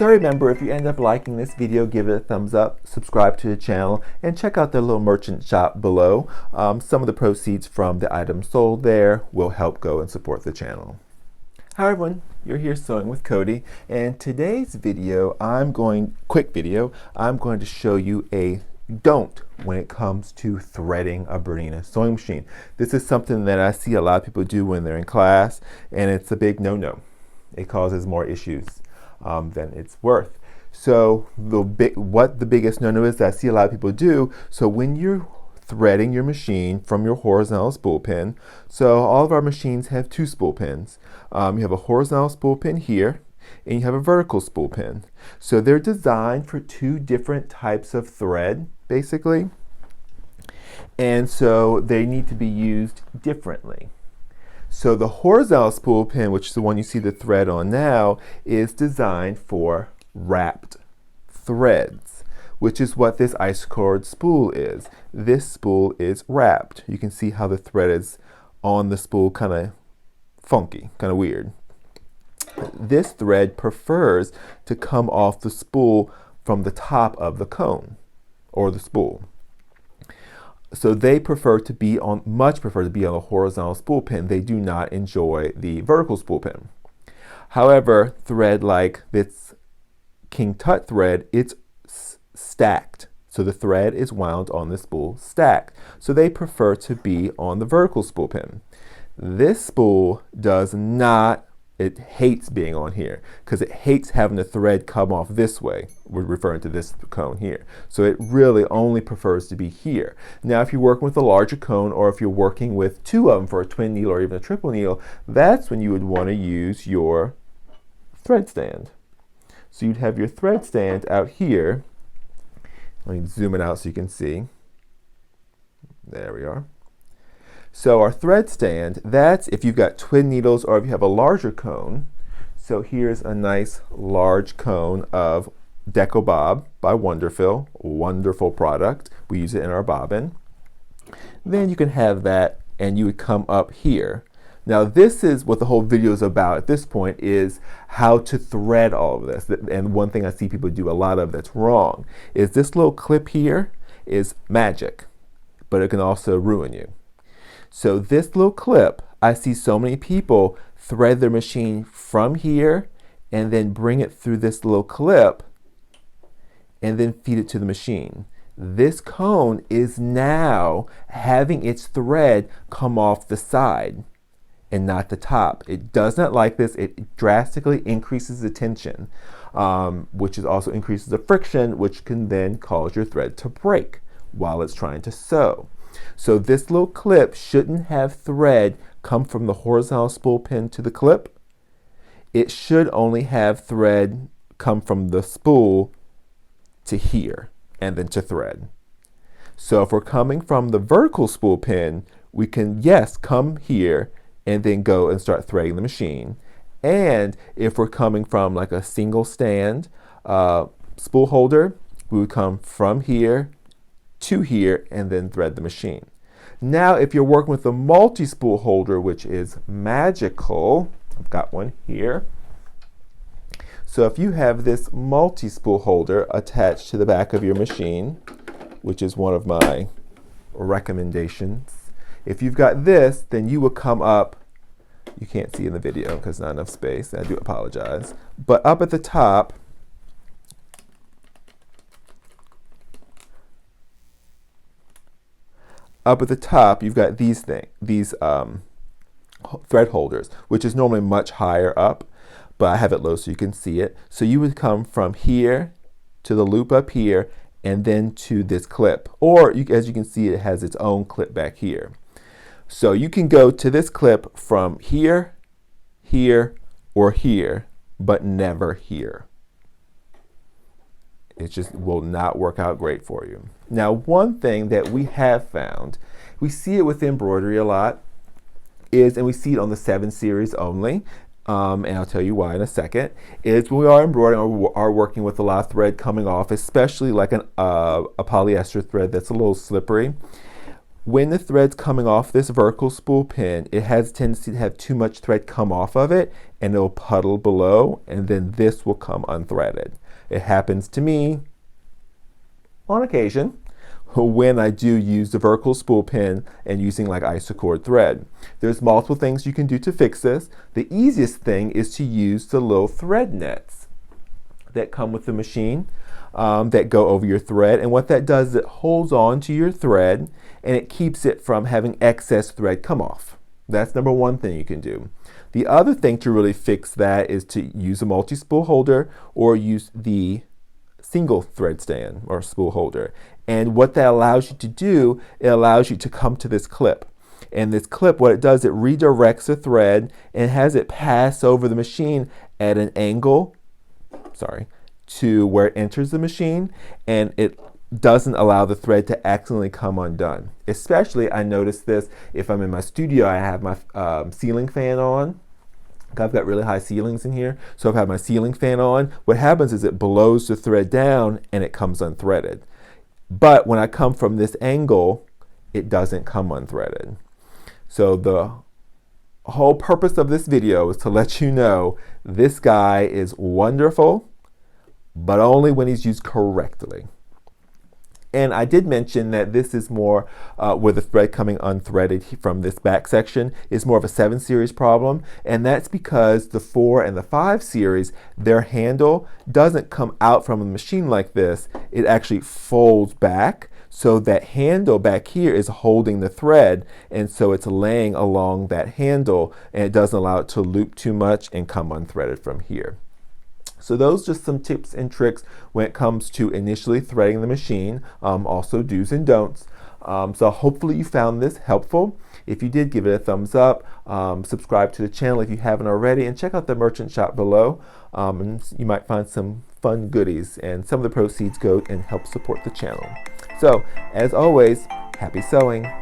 So remember, if you end up liking this video, give it a thumbs up, subscribe to the channel, and check out the little merchant shop below. Some of the proceeds from the items sold there will help go and support the channel. Hi everyone, you're here sewing with Cody, and today's video, quick video, I'm going to show you a don't when it comes to threading a Bernina sewing machine. This is something that I see a lot of people do when they're in class, and it's a big no-no. It causes more issues than it's worth. So what the biggest no-no is that I see a lot of people do, so when you're threading your machine from your horizontal spool pin, so all of our machines have two spool pins. You have a horizontal spool pin here, and you have a vertical spool pin. So they're designed for two different types of thread, basically, and so they need to be used differently. So the horizontal spool pin, which is the one you see the thread on now, is designed for wrapped threads, which is what this ice cord spool is. This spool is wrapped. You can see how the thread is on the spool, kind of funky, kind of weird. This thread prefers to come off the spool from the top of the cone or the spool. So they much prefer to be on a horizontal spool pin. They do not enjoy the vertical spool pin. However, thread like this King Tut thread, it's stacked. So the thread is wound on the spool stacked. So they prefer to be on the vertical spool pin. This spool does not, it hates being on here because it hates having the thread come off this way. We're referring to this cone here. So it really only prefers to be here. Now if you're working with a larger cone, or if you're working with two of them for a twin needle or even a triple needle, that's when you would want to use your thread stand. So you'd have your thread stand out here. Let me zoom it out so you can see. There we are. So our thread stand, that's if you've got twin needles or if you have a larger cone. So here's a nice large cone of Deco Bob by Wonderfil. Wonderful product. We use it in our bobbin. Then you can have that, and you would come up here. Now this is what the whole video is about at this point, is how to thread all of this. And one thing I see people do a lot of that's wrong is this little clip here is magic, but it can also ruin you. So this little clip, I see so many people thread their machine from here and then bring it through this little clip and then feed it to the machine. This cone is now having its thread come off the side and not the top. It does not like this. It drastically increases the tension, which also increases the friction, which can then cause your thread to break while it's trying to sew. So this little clip shouldn't have thread come from the horizontal spool pin to the clip. It should only have thread come from the spool to here and then to thread. So if we're coming from the vertical spool pin, we can, yes, come here and then go and start threading the machine. And if we're coming from like a single stand spool holder, we would come from here to here and then thread the machine. Now if you're working with a multi-spool holder, which is magical, I've got one here. So if you have this multi-spool holder attached to the back of your machine, which is one of my recommendations, if you've got this, then you will come up, you can't see in the video because not enough space, I do apologize, but up at the top, you've got these thread holders, which is normally much higher up, but I have it low so you can see it. So you would come from here to the loop up here and then to this clip. Or as you can see, it has its own clip back here. So you can go to this clip from here, here, or here, but never here. It just will not work out great for you. Now, one thing that we have found, we see it with embroidery a lot, and we see it on the 7 series only, and I'll tell you why in a second, is when we are embroidering or are working with a lot of thread coming off, especially like a polyester thread that's a little slippery. When the thread's coming off this vertical spool pin, it has a tendency to have too much thread come off of it, and it'll puddle below, and then this will come unthreaded. It happens to me on occasion when I do use the vertical spool pin and using like isocord thread. There's multiple things you can do to fix this. The easiest thing is to use the little thread nets that come with the machine that go over your thread, and what that does is it holds on to your thread and it keeps it from having excess thread come off. That's number one thing you can do. The other thing to really fix that is to use a multi-spool holder or use the single thread stand or spool holder. And what that allows you to do, it allows you to come to this clip. And this clip, what it does, it redirects the thread and has it pass over the machine at an angle, to where it enters the machine, and it doesn't allow the thread to accidentally come undone. Especially, I notice this if I'm in my studio, I have my ceiling fan on. I've got really high ceilings in here, so I've had my ceiling fan on. What happens is it blows the thread down and it comes unthreaded. But when I come from this angle, it doesn't come unthreaded. So the whole purpose of this video is to let you know this guy is wonderful, but only when he's used correctly. And I did mention that this is more where the thread coming unthreaded from this back section is more of a 7 series problem, and that's because the 4 and the 5 series, their handle doesn't come out from the machine like this. It actually folds back, so that handle back here is holding the thread, and so it's laying along that handle, and it doesn't allow it to loop too much and come unthreaded from here. So those are just some tips and tricks when it comes to initially threading the machine, also do's and don'ts. So hopefully you found this helpful. If you did, give it a thumbs up, subscribe to the channel if you haven't already, and check out the merchant shop below. And you might find some fun goodies, and some of the proceeds go and help support the channel. So as always, happy sewing.